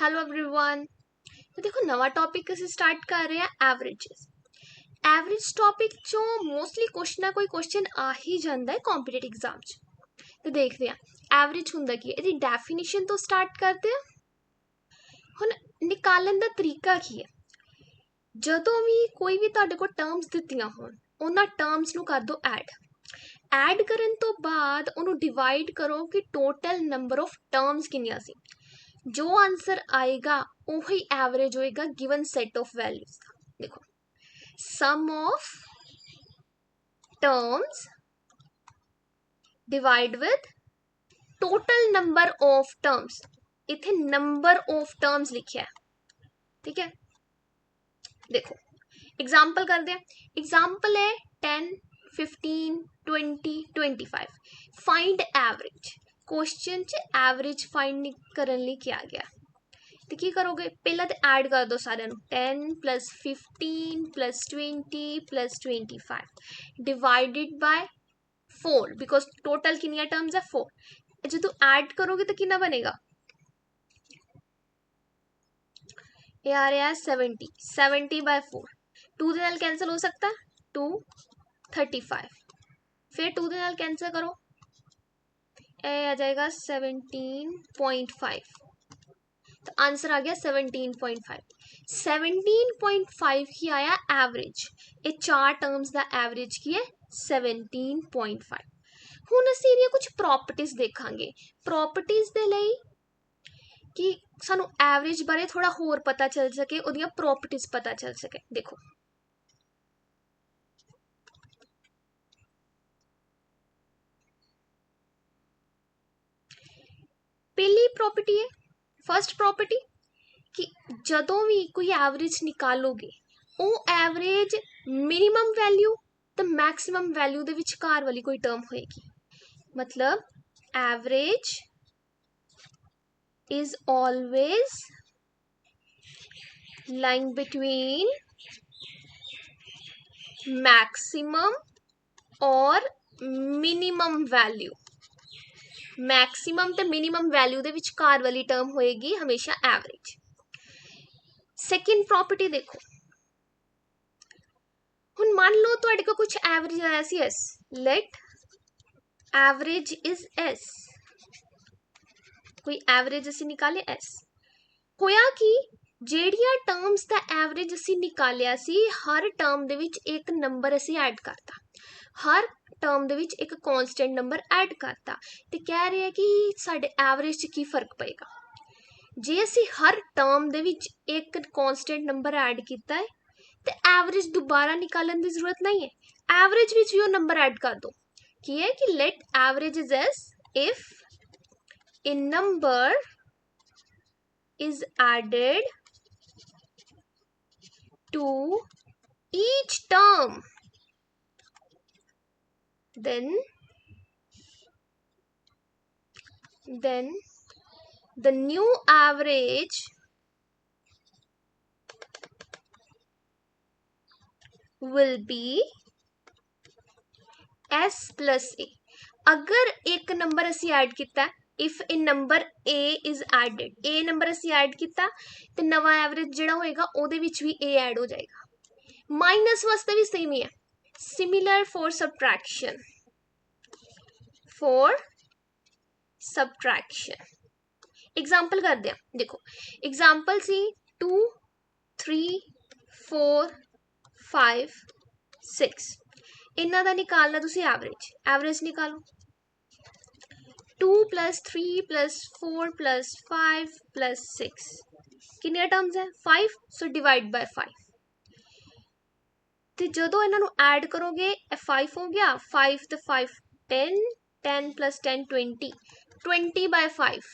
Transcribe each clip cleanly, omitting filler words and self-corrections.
Hello everyone. तो देखो नवा टॉपिक ਅਸੀਂ ਸਟਾਰਟ ਕਰ ਰਹੇ ਹਾਂ ਐਵਰੇजेस। ਐਵਰੇਜ ਟੌਪਿਕ ਚੋਂ ਮੋਸਟਲੀ ਕੁਛ ਨਾ ਕੋਈ ਕੁਐਸਚਨ ਆ ਹੀ ਜਾਂਦਾ ਹੈ ਕੰਪੀਟੀਟਿਵ ਐਗਜ਼ਾਮ 'ਚ। ਤੇ ਦੇਖਦੇ ਹਾਂ ਐਵਰੇਜ ਹੁੰਦਾ ਕੀ ਹੈ। ਇਹਦੀ ਡੈਫੀਨੇਸ਼ਨ ਤੋਂ ਸਟਾਰਟ ਕਰਦੇ ਹਾਂ। ਹੁਣ ਨਿਕਾਲਣ ਦਾ ਤਰੀਕਾ ਕੀ ਹੈ। ਜਦੋਂ ਵੀ ਕੋਈ ਵੀ ਤੁਹਾਡੇ ਕੋਲ ਟਰਮਸ ਦਿੱਤੀਆਂ ਹੋਣ ਉਹਨਾਂ ਟਰਮਸ ਨੂੰ ਕਰ ਦਿਓ ਐਡ ਕਰਨ ਤੋਂ ਬਾਅਦ ਉਹਨੂੰ ਡਿਵਾਈਡ ਕਰੋ ਕਿ ਟੋਟਲ ਨੰਬਰ ਆਫ ਟਰਮਸ ਕਿੰਨੀਆਂ ਸੀ। जो आंसर आएगा वही एवरेज होएगा गिवन सेट ऑफ वैल्यूज का। देखो sum of terms divide with total number of terms. इथे नंबर ऑफ टर्म्स लिखा है, ठीक है। देखो एग्जाम्पल करते हैं। एग्जाम्पल है 10, 15, 20, 25। Find average. क्वेश्चन च एवरेज फाइंड करने लिए क्या गया तो की करोगे पहला तो ऐड कर दो सारे 10 + 15 + 20 + 25 डिवाइडेड बाय 4 बिकॉज टोटल कितनी टर्म्स है 4। जो तू ऐड करोगे तो कितना बनेगा ये आ रहा है 70/4। 2 ਦੇ ਨਾਲ कैंसिल हो सकता है 2 35 फिर 2 ਦੇ ਨਾਲ कैंसिल करो ए आ जाएगा 17.5। तो आंसर आ गया 17.5। 17.5 ही आया एवरेज। ये चार टर्म्स का एवरेज की है 17.5। हुण असीं इहदियां कुछ प्रॉपर्टीज देखांगे। प्रॉपर्टीज दे लई कि सानू एवरेज बारे थोड़ा होर पता चल सके, उहदियां प्रॉपर्टीज पता चल सके। देखो पहली प्रॉपर्टी है फर्स्ट प्रॉपर्टी कि जदों भी कोई एवरेज निकालोगे वो एवरेज मिनिमम वैल्यू तो मैक्सिमम वैल्यू दे विचकार वाली कोई टर्म होएगी। मतलब average is always lying between maximum और मिनिमम वैल्यू। मैक्सिमम ते मिनिमम वैल्यू दे विचकार वाली टर्म होएगी हमेशा एवरेज। सेकंड प्रॉपर्टी देखो हुण मान लो तुहाडे को कुछ एवरेज आया सी S. Let average is S. कोई एवरेज असी निकाले एस। होया कि जेड़ियां टर्म्स दा एवरेज असी निकालिया सी हर टर्म दे विच एक नंबर असी ऐड करता। हर टर्म दे विच एक कॉन्स्टेंट नंबर ऐड करता ते कह रहे हैं कि साडे एवरेज च की फर्क पेगा जे असी हर टर्म दे विच एक कॉन्स्टेंट नंबर ऐड किया है तो एवरेज दोबारा निकालने की जरूरत नहीं है। एवरेज विच भी वो नंबर ऐड कर दो कि है कि let average is S if a number is added to each term then the new average will be s plus a। अगर एक नंबर असी ऐड किया if a number A is added ए नंबर असी ऐड किया तो नवा average जिहड़ा होएगा उहदे विच भी ए ऐड हो जाएगा। माइनस वास्ते भी सेम ही है। सिमिलर फॉर सबट्रैक्शन एग्जाम्पल करते हैं। देखो एग्जाम्पल सी 2 3 4 5 6 इन्हां दा निकालना तुसी एवरेज निकालो। 2 + 3 + 4 + 5 + 6 कितने टर्म्स है 5। सो डिवाइड बाय 5 तो जो इन्हों ऐड करोगे 5 हो गया 5 तो 5 10 10 + 10 20 20/5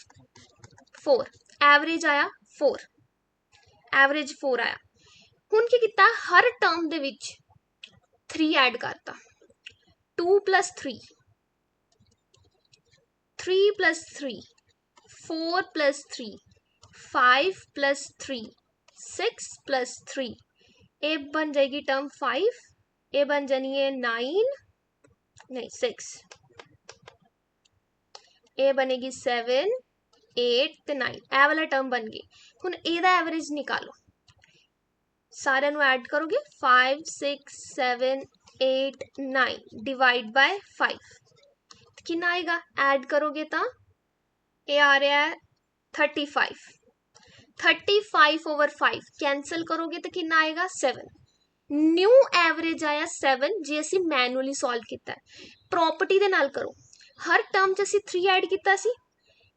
4 एवरेज आया 4। एवरेज 4 आया। हुण की किया हर टर्म दे विच 3 ऐड करता 2 + 3 3 + 3 4 + 3 5 + 3 6 + 3 ए बन जाएगी टर्म 5। ए बन जानी है 9 नहीं 6। ए बनेगी 7 8 ਤੇ 9 ਇਹ ਵਾਲਾ ਟਰਮ ਬਣ ਗਈ। ਹੁਣ ਇਹਦਾ ਐਵਰੇਜ ਨਿਕਾਲੋ, ਸਾਰਿਆਂ ਨੂੰ ਐਡ ਕਰੋਗੇ 5 6 7 8 9 डिवाइड बाय 5 कितना आएगा, ऐड करोगे तो ये आ रहा है 35। 35 ओवर 5 कैंसल करोगे तो कितना आएगा 7। न्यू एवरेज आया 7 जे असी मैनुअली सॉल्व किया। प्रॉपर्टी दे नाल करो, हर टर्म च असी 3 ऐड किया सी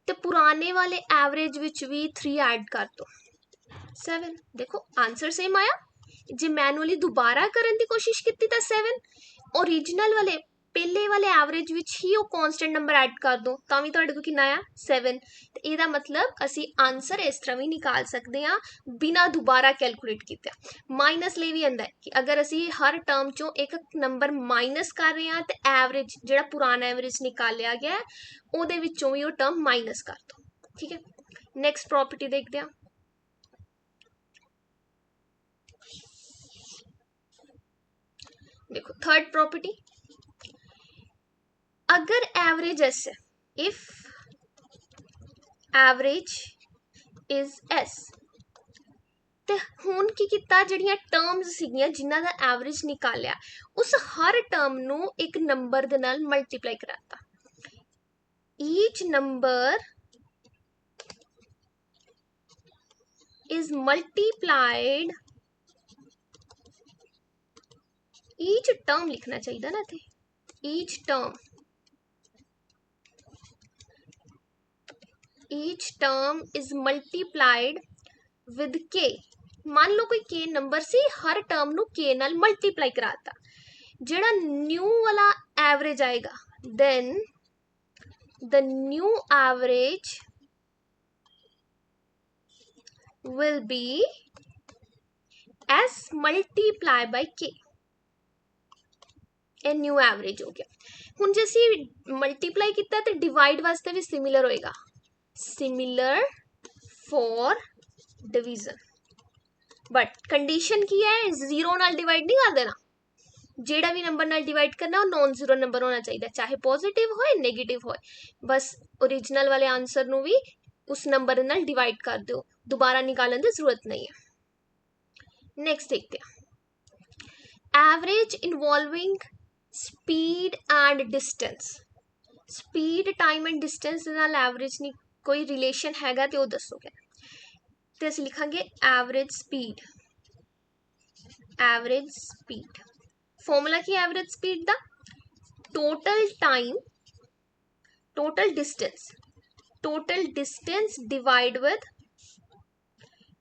ते पुराने वाले एवरेज विच भी 3 ऐड कर दो 7। देखो आंसर सेम आया। जे मैनुअली दोबारा करने की कोशिश की तो 7, ओरिजिनल वाले पहले वाले एवरेज विच ही वो कॉन्स्टेंट नंबर ऐड कर दो तो भी तुहाडे कोल कितना आया 7। तो इहदा मतलब असी आंसर इस तरह भी निकाल सकते हैं बिना दोबारा कैलकुलेट किए। माइनस ले भी आंदा है कि अगर असी हर टर्म चों एक नंबर माइनस कर रहे हैं तो एवरेज जिहड़ा पुराना एवरेज निकालिया गया है उहदे विचों भी वो टर्म माइनस कर दो। ठीक है, नैक्सट प्रॉपर्टी देखते हैं। देखो थर्ड प्रॉपर्टी, अगर एवरेज एस है, इफ एवरेज इज एस, तो हुण की किता जिहड़ियां टर्म्स सीगियां जिन्हां दा एवरेज निकालिया उस हर टर्म नूं एक नंबर दे नाल मल्टीप्लाई कराता। Each number is multiplied, each term लिखना चाहिए ना थे, each term, each term is multiplied with k। मान लो कोई k नंबर सी, हर टर्म नु k नाल मल्टीप्लाई कराता, जेड़ा न्यू वाला एवरेज आएगा then the new average will be s multiply by k। ਇਹ न्यू एवरेज हो गया। हुण जे असी मल्टीप्लाई किया तो डिवाइड वास्ते भी सिमिलर होएगा, similar for division, but condition की है 0 नाल डिवाइड नहीं कर देना, जेड़ा भी नंबर नाल डिवाइड करना वो नॉन जीरो नंबर होना चाहिए, चाहे पॉजिटिव हो नेगेटिव हो, बस ओरिजिनल वाले आंसर नु भी उस नंबर नाल डिवाइड कर दो, दोबारा निकालने की जरूरत नहीं है। नेक्स्ट देखते हैं, average involving speed and distance. Speed time and distance नाल एवरेज नहीं कोई रिलेशन हैगा तो दसोगे। तो असीं लिखांगे average speed, average speed formula की एवरेज स्पीड दा total time, total distance divide with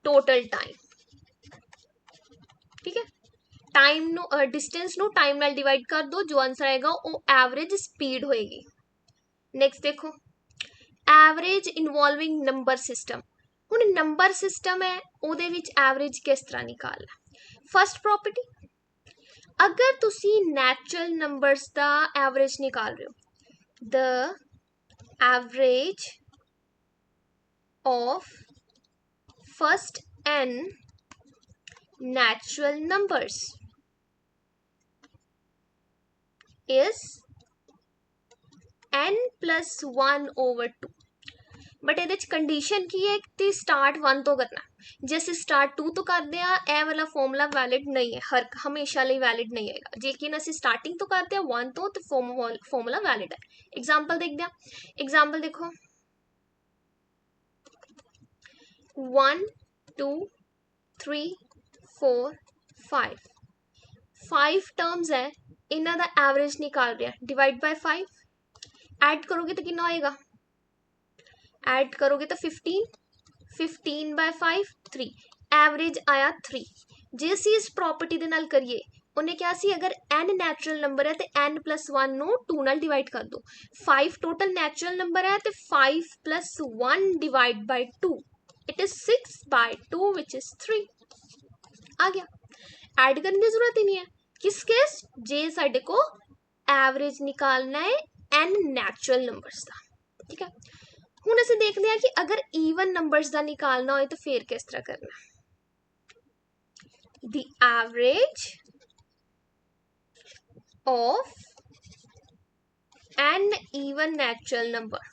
total time. ठीक है, टाइम नु डिस्टेंस नु टाइम नाल डिवाइड कर दो, जो आंसर आएगा वो एवरेज स्पीड होएगी। नेक्स्ट देखो, एवरेज इन्वॉल्विंग नंबर सिस्टम। हुण नंबर सिस्टम है उहदे विच एवरेज किस तरह निकालना। फर्स्ट प्रॉपर्टी, अगर तुसी नैचुरल नंबर्स दा एवरेज निकाल रहे हो, the average of first n natural numbers is n plus 1 over 2। But ये कंडीशन की है कि स्टार्ट 1 तो करना, जे असीं स्टार्ट 2 तो करते हैं यह वाला फॉर्मूला वैलिड नहीं है, हर हमेशा लिए वैलिड नहीं आएगा, लेकिन असीं स्टार्टिंग तो करते हैं 1 तो फॉर्मूला वैलिड है। एग्जाम्पल देखते हैं, एग्जाम्पल देखो 1 2 3 4 5 टर्म्स है, इन्हां दा एवरेज निकाल रहे हैं, डिवाइड बाय 5, ऐड करोगे तो कितना होएगा, ऐड करोगे तो 15 बाय 5 3, एवरेज आया 3। जे असीं इस प्रॉपर्टी दे नाल करिए, उन्हें क्या सी, अगर n नैचुरल नंबर है तो n plus 1 नो 2 नाल डिवाइड कर दो, 5 टोटल नैचुरल नंबर है तो 5 plus 1 divide by 2 it is 6 by 2 which is 3। आ गया, ऐड करने की जरूरत ही नहीं है। किस केस, जे साडे को एवरेज निकालना है n नैचुरल नंबर्स का। ठीक है, हुण असीं देखते हैं कि अगर ईवन नंबर्स का निकालना हो तो फिर किस तरह करना। The average of n even natural number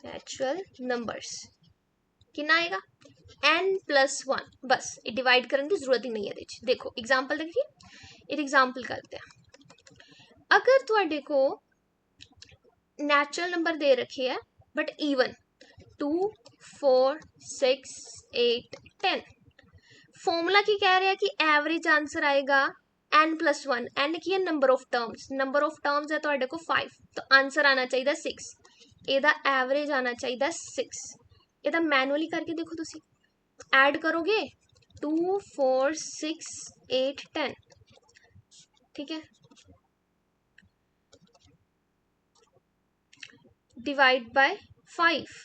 natural numbers कितना आएगा n+1 बस ये डिवाइड करने की जरूरत ही नहीं है। देखो एग्जाम्पल देखिए, एक एग्जाम्पल करते हैं। अगर तुहाडे को नैचुरल नंबर दे रखे है बट ईवन 2 4 6 8 10 फॉर्मूला की कह रहे हैं कि एवरेज आंसर आएगा n+1 n की है नंबर ऑफ टर्म्स है तुहाडे को 5 तो आंसर आना चाहिए 6 ਇਹਦਾ एवरेज आना चाहिए 6 ਇਹਦਾ मैनुअली करके देखो तुसी ऐड करोगे 2 4 6 8 10 ठीक है डिवाइड बाय 5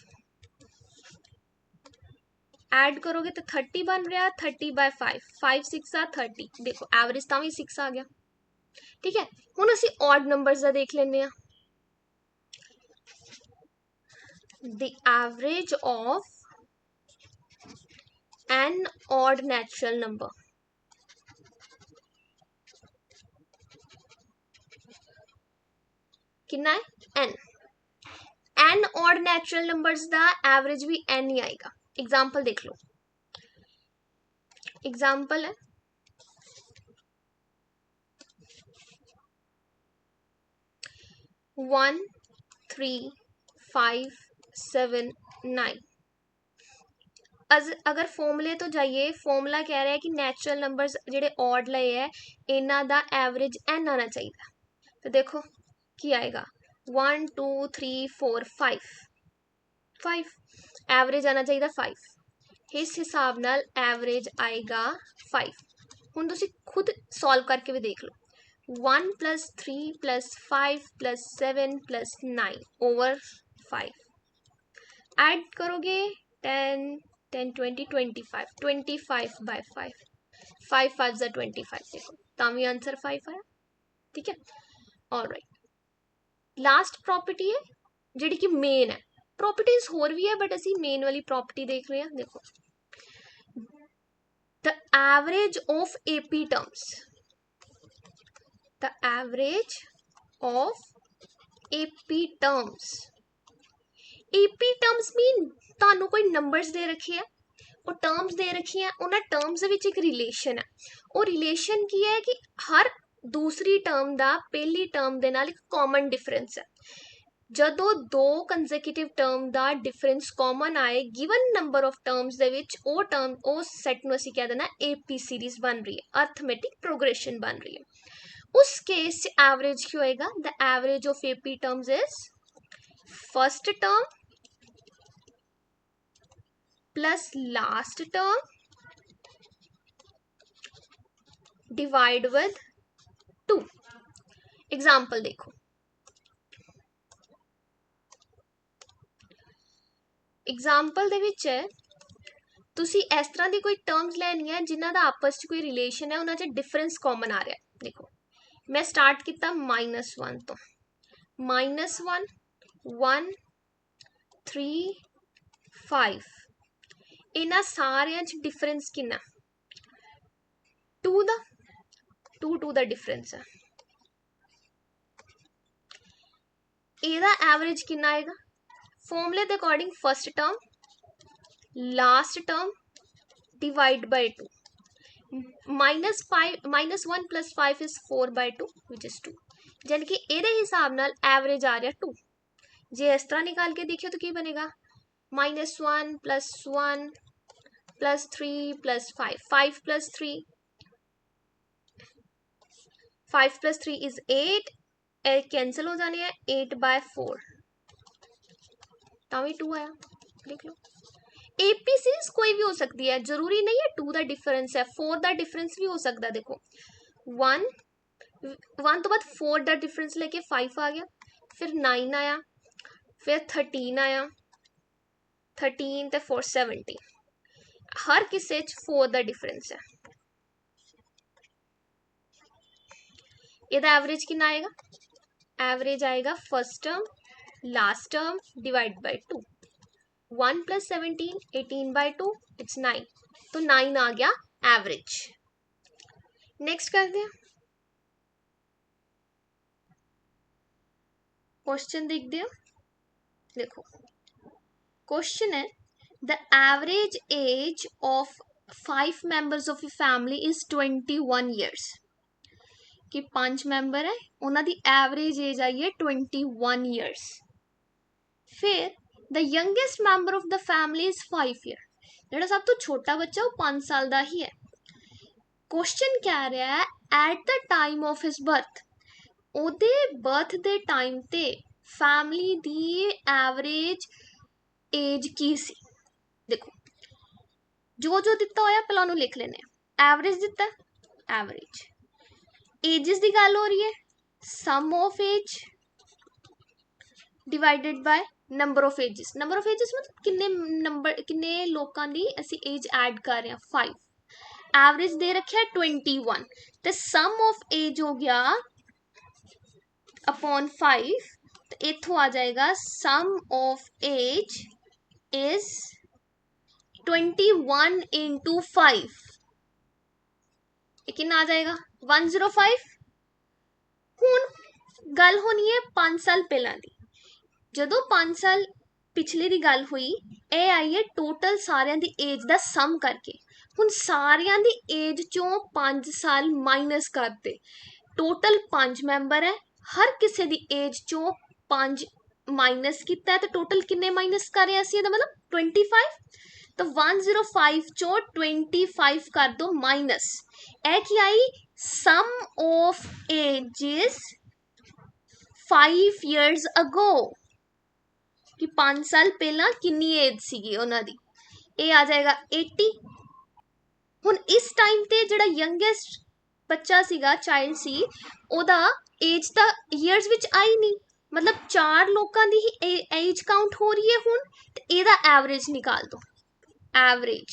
ऐड करोगे तो 30 बन रहा 30/5 5 6 30 देखो एवरेज तो भी 6 आ गया। ठीक है हुण असी ऑड नंबर्स का देख लेने the average of n odd natural number कितना है एन ऑड नैचुरल नंबर्स का एवरेज भी एन ही आएगा। एग्जाम्पल देख लो एग्जाम्पल है 1 3 5 7 9 अगर फॉर्मूले तो जाइए फॉर्मूला कह रहा है कि नैचुरल नंबर्स जेडे ऑड लए है इन्हों का एवरेज एन आना चाहिए तो देखो की आएगा 1 2 3 4 5 5 एवरेज आना चाहिए 5 इस हिसाब नाल एवरेज आएगा 5 हुण तुसीं खुद सॉल्व करके भी देख लो 1 + 3 + 5 + 7 + 9 ओवर 5 ऐड करोगे 10 10 20 25 25/5 5 5 ज़ा 25 देखो तामी आंसर 5 आया। ठीक है ऑलराइट लास्ट प्रॉपर्टी है जिहड़ी कि मेन है प्रॉपर्टीज होर भी है बट असी मेन वाली प्रॉपर्टी देख रहे हैं। देखो the average of AP terms the average of AP terms AP terms mean ਤੁਹਾਨੂੰ ਕੋਈ ਨੰਬਰਸ ਦੇ ਰੱਖੇ ਆ ਉਹ ਟਰਮਸ ਦੇ ਰੱਖੀਆਂ ਉਹਨਾਂ ਟਰਮਸ ਦੇ ਵਿੱਚ ਇੱਕ ਰਿਲੇਸ਼ਨ ਹੈ ਉਹ ਰਿਲੇਸ਼ਨ ਕੀ ਹੈ ਕਿ ਹਰ ਦੂਸਰੀ ਟਰਮ ਦਾ ਪਹਿਲੀ ਟਰਮ ਦੇ ਨਾਲ ਇੱਕ ਕਾਮਨ ਡਿਫਰੈਂਸ ਹੈ ਜਦੋਂ ਦੋ ਕੰਜ਼ੈਕਿਊਟਿਵ ਟਰਮ ਦਾ ਡਿਫਰੈਂਸ ਕਾਮਨ ਆਏ ਗਿਵਨ ਨੰਬਰ ਆਫ ਟਰਮਸ ਦੇ ਵਿੱਚ ਉਹ ਟਰਮ ਉਹ ਸੈਟ ਨੂੰ ਅਸੀਂ ਕਹਿ ਦੇਣਾ AP ਸੀਰੀਜ਼ ਬਣ ਰਹੀ ਹੈ अर्थमैटिक प्रोग्रेशन बन रही है। उस केस एवरेज क्या होएगा the average of AP terms is first term plus last term divide with 2। Example देखो एग्जाम्पल दे विच है तुसी इस तरह की कोई टर्म्स लैनी है जिन्हों का आपस में कोई रिलेशन है उन्होंने डिफरेंस कॉमन आ रहा है। देखो मैं स्टार्ट किया -1 तो -1 1 3 5 इन्होंने सारे डिफरेंस कितना 2 का 2 का डिफरेंस है ਇਹਦਾ एवरेज कितना आएगा फॉर्मूले के according first term last term divide by 2 -1 + 5 is 4/2 which is 2 यानी कि ये हिसाब नाल एवरेज आ रहा 2। जे इस तरह निकाल के देखियो तो क्या बनेगा -1 + 1 + 3 + 5 5 + 3 5 + 3 इज 8 कैंसल हो जाने 8/4 तावी 2 आया। देख लो एपी सीरीज कोई भी हो सकती है जरूरी नहीं है 2 का डिफरेंस है 4 का डिफरेंस भी हो सकता है। देखो 1 तो बाद 4 का डिफरेंस लेके 5 आ गया फिर 9 आया फिर 13 आया 13 ते 4 17 हर किसी 4 का डिफरेंस है। ਇਹਦਾ एवरेज कितना आएगा एवरेज आएगा first term last term divide by 2 1 + 17 18/2 it's 9 तो 9 आ गया एवरेज। नेक्स्ट करते हैं क्वेश्चन देखते हैं। देखो क्वेश्चन है the average age of 5 members of a family is 21 years कि 5 ਮੈਂਬਰ है ਉਹਨਾਂ ਦੀ एवरेज एज आई है 21 years। फिर the youngest member of the family is 5 year, ਜਿਹੜਾ ਸਭ ਤੋਂ ਛੋਟਾ ਬੱਚਾ ਉਹ 5 ਸਾਲ ਦਾ ਹੀ ਹੈ। क्वेश्चन ਕਹਿ ਰਿਹਾ ਹੈ at the time of his birth, ਉਹਦੇ ਬਰਥ ਦੇ ਟਾਈਮ ਤੇ ਫੈਮਿਲੀ ਦੀ ਐਵਰੇਜ ਏਜ ਕੀ ਸੀ। देखो जो जो दिता होया पहला उन्होंने लिख लेने, एवरेज दिता एवरेज, एजेस की गल हो रही है sum of age divided by number of ages. Number of ages मतलब किन्ने नंबर किन्ने लोगों की असी एज ऐड कर रहे हैं 5, एवरेज दे रखे 21 तो सम ऑफ एज हो गया अपॉन 5, तो इथों आ जाएगा सम ऑफ एज इज 21 इंटू 5, कितना आ जाएगा 105। हुण गल होनी है 5 साल पहला दी, जदों 5 साल पिछले दी गल हुई ये आई है टोटल सारियां दी एज दा सम करके। हुण सारियां दी एज चों 5 साल माइनस करते, टोटल 5 मैंबर है, हर किसी दी एज चों 5 माइनस किया तो टोटल किन्ने माइनस कर रहे हैं, मतलब 25। तो 105 चो 25 कर दो माइनस, ए की आई सम ऑफ एजेस 5 years अगो कि 5 साल पहला किन्नी एज सीगी उन्हां दी, ए आ जाएगा 80। हुण इस टाइम ते जिहड़ा यंगेस्ट बच्चा सीगा चाइल्ड सी ओदा एज ता ईयर्स विच आई नहीं, मतलब 4 लोगों की ही एज काउंट हो रही है। हुण ते एदा एवरेज निकाल दो, एवरेज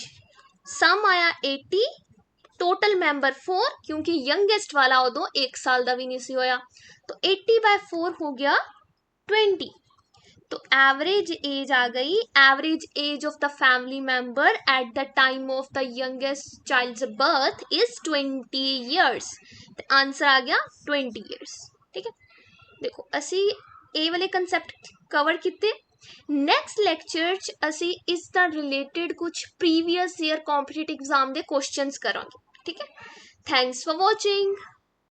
सम आया 80, टोटल मैंबर 4 क्योंकि यंगेस्ट वाला उदों 1 साल का भी नहीं सी होया, तो 80/4 हो गया 20। तो एवरेज एज आ गई, average age of the family member at the time of the youngest child's birth is 20 years। तो आंसर आ गया 20 years। ठीक है, देखो असी ए वाले कंसैप्ट कवर किते। नैक्सट लैक्चर च असी इस दा रिलेटेड कुछ प्रीवियस ईयर कॉम्पिटिटिव एग्जाम के क्वेश्चंस करांगे। ठीक है, थैंक्स फॉर वॉचिंग।